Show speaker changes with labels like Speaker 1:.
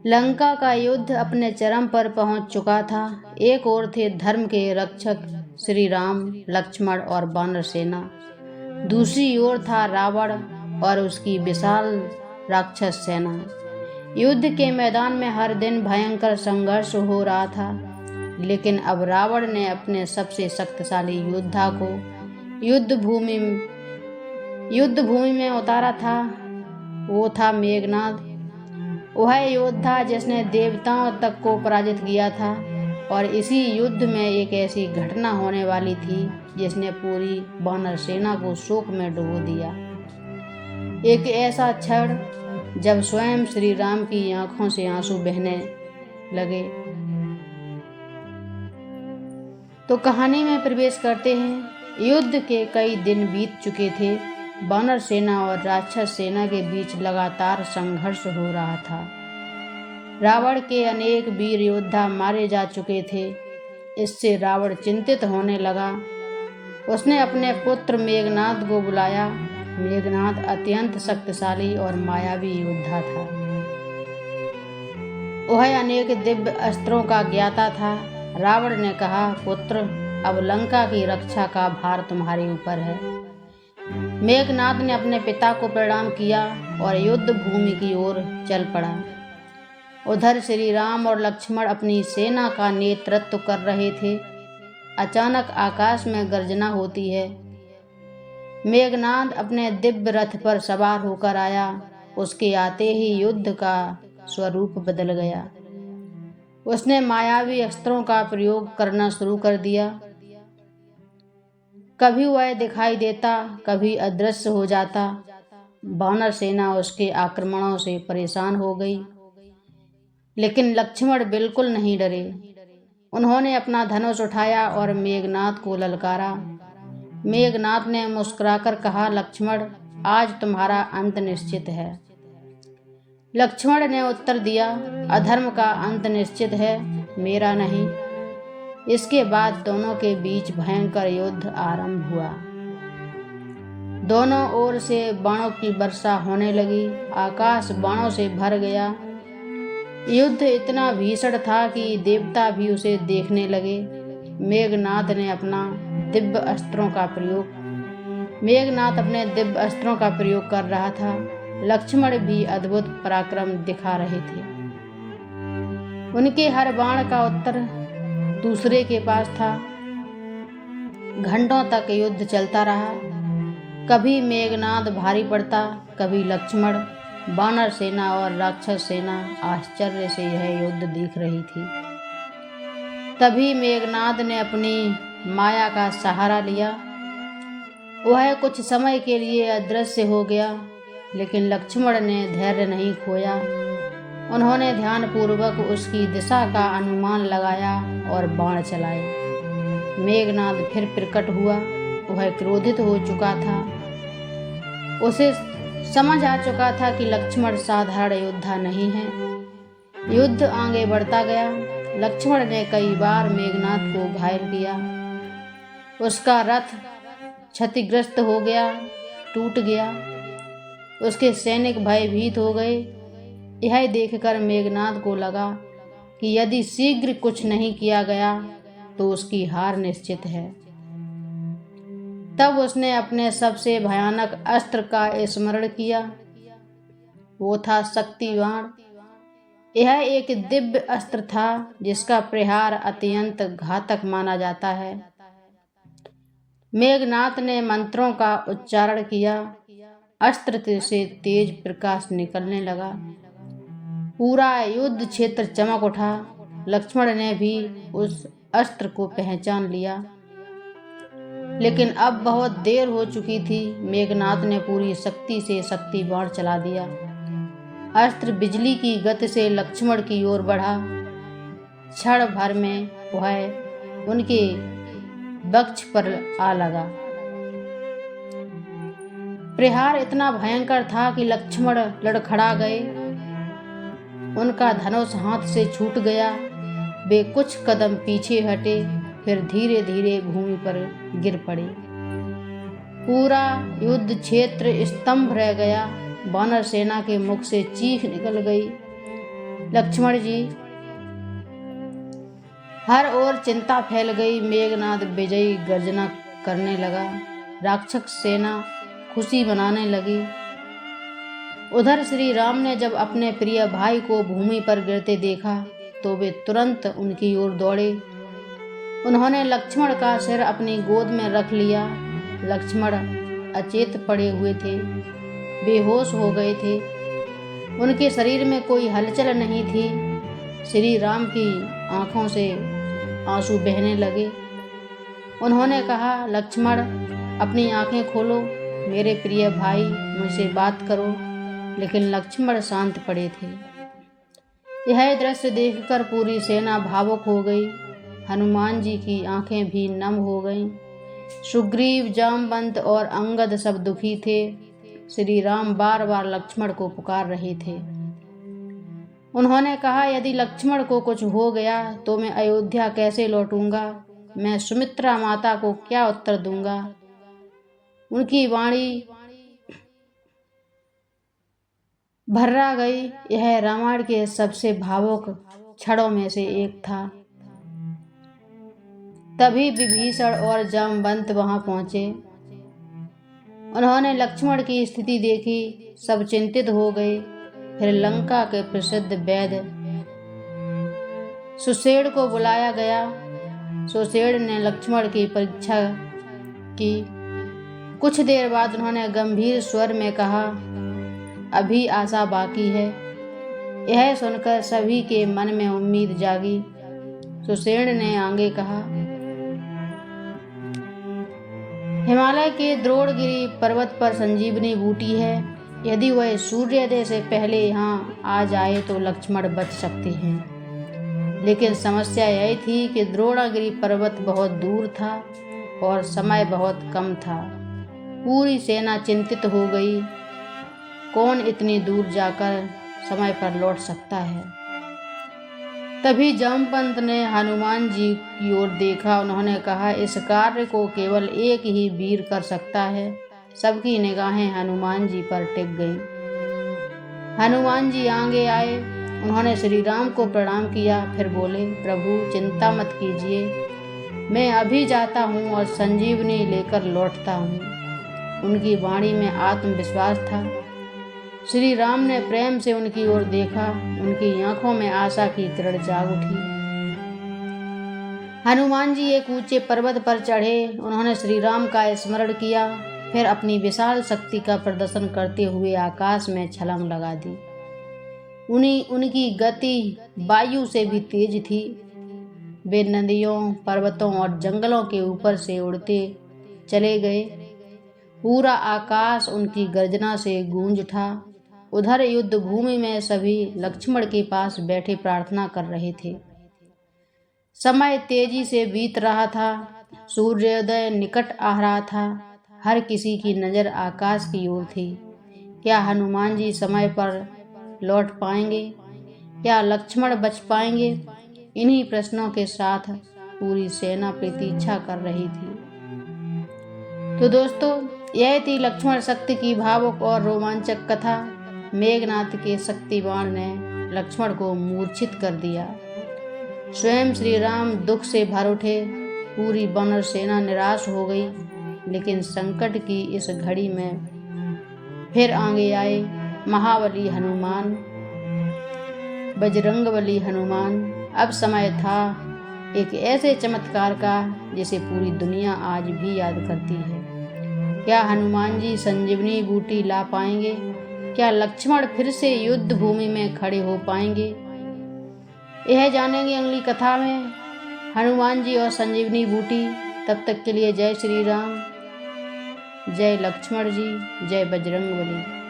Speaker 1: लंका का युद्ध अपने चरम पर पहुंच चुका था। एक ओर थे धर्म के रक्षक श्री राम, लक्ष्मण और वानर सेना। दूसरी ओर था रावण और उसकी विशाल राक्षस सेना। युद्ध के मैदान में हर दिन भयंकर संघर्ष हो रहा था, लेकिन अब रावण ने अपने सबसे शक्तिशाली योद्धा को युद्ध भूमि में उतारा था। वो था मेघनाद, वह योद्धा जिसने देवताओं तक को पराजित किया था। और इसी युद्ध में एक ऐसी घटना होने वाली थी जिसने पूरी वानर सेना को शोक में डुबो दिया। एक ऐसा क्षण जब स्वयं श्री राम की आंखों से आंसू बहने लगे। तो कहानी में प्रवेश करते हैं। युद्ध के कई दिन बीत चुके थे। वानर सेना और राक्षस सेना के बीच लगातार संघर्ष हो रहा था। रावण के अनेक वीर योद्धा मारे जा चुके थे। इससे रावण चिंतित होने लगा। उसने अपने पुत्र मेघनाद को बुलाया। मेघनाद अत्यंत शक्तिशाली और मायावी योद्धा था। वह अनेक दिव्य अस्त्रों का ज्ञाता था। रावण ने कहा, पुत्र, अब लंका की रक्षा का भार तुम्हारे ऊपर है। मेघनाद ने अपने पिता को प्रणाम किया और युद्ध भूमि की ओर चल पड़ा। उधर श्री राम और लक्ष्मण अपनी सेना का नेतृत्व कर रहे थे। अचानक आकाश में गर्जना होती है। मेघनाद अपने दिव्य रथ पर सवार होकर आया। उसके आते ही युद्ध का स्वरूप बदल गया। उसने मायावी अस्त्रों का प्रयोग करना शुरू कर दिया। कभी वह दिखाई देता, कभी अदृश्य हो जाता। वानर सेना उसके आक्रमणों से परेशान हो गई, लेकिन लक्ष्मण बिल्कुल नहीं डरे। उन्होंने अपना धनुष उठाया और मेघनाद को ललकारा। मेघनाद ने मुस्कुराकर कहा, लक्ष्मण, आज तुम्हारा अंत निश्चित है। लक्ष्मण ने उत्तर दिया, अधर्म का अंत निश्चित है, मेरा नहीं। इसके बाद दोनों के बीच भयंकर युद्ध आरंभ हुआ। दोनों ओर से बाणों की वर्षा होने लगी। आकाश बाणों से भर गया। युद्ध इतना भीषण था कि देवता भी उसे देखने लगे। मेघनाद अपने दिव्य अस्त्रों का प्रयोग कर रहा था। लक्ष्मण भी अद्भुत पराक्रम दिखा रहे थे। उनके हर बाण का उत्तर दूसरे के पास था। घंटों तक युद्ध चलता रहा। कभी मेघनाद भारी पड़ता, कभी लक्ष्मण। वानर सेना और राक्षस सेना आश्चर्य से यह युद्ध देख रही थी। तभी मेघनाद ने अपनी माया का सहारा लिया। वह कुछ समय के लिए अदृश्य हो गया, लेकिन लक्ष्मण ने धैर्य नहीं खोया। उन्होंने ध्यानपूर्वक उसकी दिशा का अनुमान लगाया और बाण चलाए। मेघनाद फिर प्रकट हुआ। वह क्रोधित हो चुका था। उसे समझ आ चुका था कि लक्ष्मण साधारण योद्धा नहीं है। युद्ध आगे बढ़ता गया। लक्ष्मण ने कई बार मेघनाद को घायल किया। उसका रथ क्षतिग्रस्त हो गया, टूट गया। उसके सैनिक भयभीत हो गए। यह देखकर मेघनाद को लगा कि यदि शीघ्र कुछ नहीं किया गया तो उसकी हार निश्चित है। तब उसने अपने सबसे भयानक अस्त्र का स्मरण किया। वो था शक्ति बाण। यह एक दिव्य अस्त्र था जिसका प्रहार अत्यंत घातक माना जाता है। मेघनाद ने मंत्रों का उच्चारण किया। अस्त्र से तेज प्रकाश निकलने लगा। पूरा युद्ध क्षेत्र चमक उठा। लक्ष्मण ने भी उस अस्त्र को पहचान लिया, लेकिन अब बहुत देर हो चुकी थी। मेघनाद ने पूरी शक्ति से शक्ति बाण चला दिया। अस्त्र बिजली की गति से लक्ष्मण की ओर बढ़ा। क्षण भर में वह उनके वक्ष पर आ लगा। प्रहार इतना भयंकर था कि लक्ष्मण लड़खड़ा गए। उनका धनुष हाथ से छूट गया। वे कुछ कदम पीछे हटे, फिर धीरे धीरे भूमि पर गिर पड़े। पूरा युद्ध क्षेत्र स्तंभ रह गया। वानर सेना के मुख से चीख निकल गई। लक्ष्मण जी। हर ओर चिंता फैल गई। मेघनाद विजयी गर्जना करने लगा। राक्षस सेना खुशी मनाने लगी। उधर श्री राम ने जब अपने प्रिय भाई को भूमि पर गिरते देखा तो वे तुरंत उनकी ओर दौड़े। उन्होंने लक्ष्मण का सिर अपनी गोद में रख लिया। लक्ष्मण अचेत पड़े हुए थे, बेहोश हो गए थे। उनके शरीर में कोई हलचल नहीं थी। श्री राम की आंखों से आंसू बहने लगे। उन्होंने कहा, लक्ष्मण, अपनी आंखें खोलो, मेरे प्रिय भाई, मुझसे बात करो। लेकिन लक्ष्मण शांत पड़े थे। यह दृश्य देखकर पूरी सेना भावुक हो गई। हनुमान जी की आंखें भी नम हो गईं। सुग्रीव, जामवंत और अंगद सब दुखी थे। श्री राम बार बार लक्ष्मण को पुकार रहे थे। उन्होंने कहा, यदि लक्ष्मण को कुछ हो गया तो मैं अयोध्या कैसे लौटूंगा? मैं सुमित्रा माता को क्या उत्तर दूंगा? उनकी वाणी भर्रा गई। यह रामायण के सबसे भावुक क्षणों में से एक था। तभी विभीषण और जामवंत वहां पहुंचे। उन्होंने लक्ष्मण की स्थिति देखी। सब चिंतित हो गए। फिर लंका के प्रसिद्ध वैद्य सुषेण को बुलाया गया। सुषेण ने लक्ष्मण की परीक्षा की। कुछ देर बाद उन्होंने गंभीर स्वर में कहा, अभी आशा बाकी है। यह सुनकर सभी के मन में उम्मीद जागी। सुषेण ने आगे कहा, हिमालय के द्रोणगिरी पर्वत पर संजीवनी बूटी है। यदि वह सूर्योदय से पहले यहाँ आ जाए तो लक्ष्मण बच सकते हैं। लेकिन समस्या यह थी कि द्रोणगिरी पर्वत बहुत दूर था और समय बहुत कम था। पूरी सेना चिंतित हो गई। कौन इतनी दूर जाकर समय पर लौट सकता है? तभी जामवंत ने हनुमान जी की ओर देखा। उन्होंने कहा, इस कार्य को केवल एक ही वीर कर सकता है। सबकी निगाहें हनुमान जी पर टिक गईं। हनुमान जी आगे आए। उन्होंने श्री राम को प्रणाम किया। फिर बोले, प्रभु, चिंता मत कीजिए, मैं अभी जाता हूँ और संजीवनी लेकर लौटता हूँ। उनकी वाणी में आत्मविश्वास था। श्री राम ने प्रेम से उनकी ओर देखा। उनकी आंखों में आशा की किरण जाग उठी। हनुमान जी एक ऊंचे पर्वत पर चढ़े। उन्होंने श्री राम का स्मरण किया। फिर अपनी विशाल शक्ति का प्रदर्शन करते हुए आकाश में छलांग लगा दी। उनकी गति वायु से भी तेज थी। वे नदियों, पर्वतों और जंगलों के ऊपर से उड़ते चले गए। पूरा आकाश उनकी गर्जना से गूंज उठा। उधर युद्ध भूमि में सभी लक्ष्मण के पास बैठे प्रार्थना कर रहे थे। समय तेजी से बीत रहा था। सूर्योदय निकट आ रहा था। हर किसी की नज़र आकाश की ओर थी। क्या हनुमान जी समय पर लौट पाएंगे? क्या लक्ष्मण बच पाएंगे? इन्हीं प्रश्नों के साथ पूरी सेना प्रतीक्षा कर रही थी। तो दोस्तों, यह थी लक्ष्मण शक्ति की भावुक और रोमांचक कथा। मेघनाद के शक्तिबाण ने लक्ष्मण को मूर्छित कर दिया। स्वयं श्री राम दुख से भर उठे। पूरी वानर सेना निराश हो गई। लेकिन संकट की इस घड़ी में फिर आगे आए महाबली हनुमान, बजरंगबली हनुमान। अब समय था एक ऐसे चमत्कार का जिसे पूरी दुनिया आज भी याद करती है। क्या हनुमान जी संजीवनी बूटी ला पाएंगे? क्या लक्ष्मण फिर से युद्ध भूमि में खड़े हो पाएंगे? यह जानेंगे अगली कथा में, हनुमान जी और संजीवनी बूटी। तब तक के लिए जय श्री राम, जय लक्ष्मण जी, जय बजरंगबली।